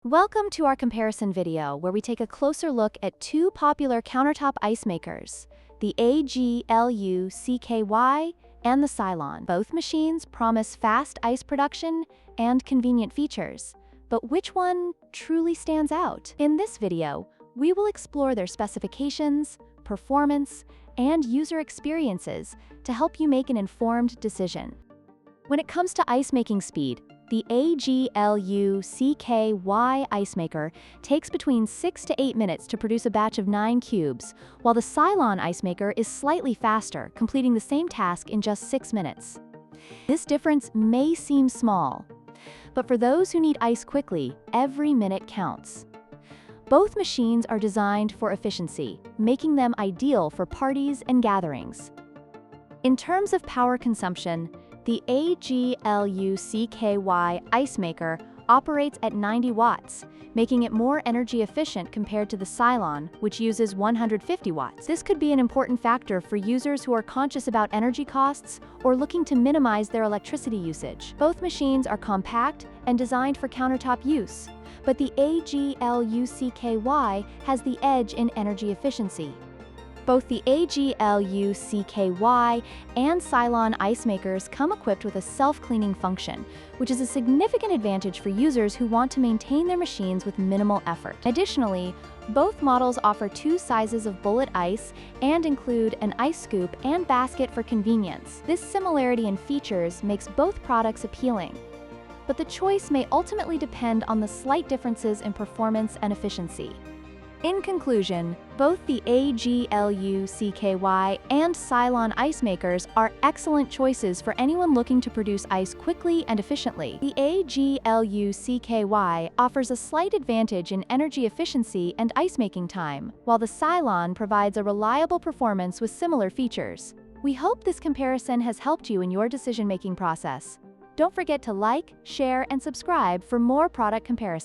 Welcome to our comparison video where we take a closer look at two popular countertop ice makers, the AGLUCKY and the Silonn. Both machines promise fast ice production and convenient features, but which one truly stands out? In this video, we will explore their specifications, performance, and user experiences to help you make an informed decision. When it comes to ice making speed, the AGLUCKY Ice Maker takes between 6 to 8 minutes to produce a batch of 9 cubes, while the Silonn Ice Maker is slightly faster, completing the same task in just 6 minutes. This difference may seem small, but for those who need ice quickly, every minute counts. Both machines are designed for efficiency, making them ideal for parties and gatherings. In terms of power consumption, the AGLUCKY Ice Maker operates at 90 watts, making it more energy efficient compared to the Silonn, which uses 150 watts. This could be an important factor for users who are conscious about energy costs or looking to minimize their electricity usage. Both machines are compact and designed for countertop use, but the AGLUCKY has the edge in energy efficiency. Both the AGLUCKY and Silonn ice makers come equipped with a self-cleaning function, which is a significant advantage for users who want to maintain their machines with minimal effort. Additionally, both models offer 2 sizes of bullet ice and include an ice scoop and basket for convenience. This similarity in features makes both products appealing, but the choice may ultimately depend on the slight differences in performance and efficiency. In conclusion, both the AGLUCKY and Silonn ice makers are excellent choices for anyone looking to produce ice quickly and efficiently. The AGLUCKY offers a slight advantage in energy efficiency and ice making time, while the Silonn provides a reliable performance with similar features. We hope this comparison has helped you in your decision-making process. Don't forget to like, share, and subscribe for more product comparisons.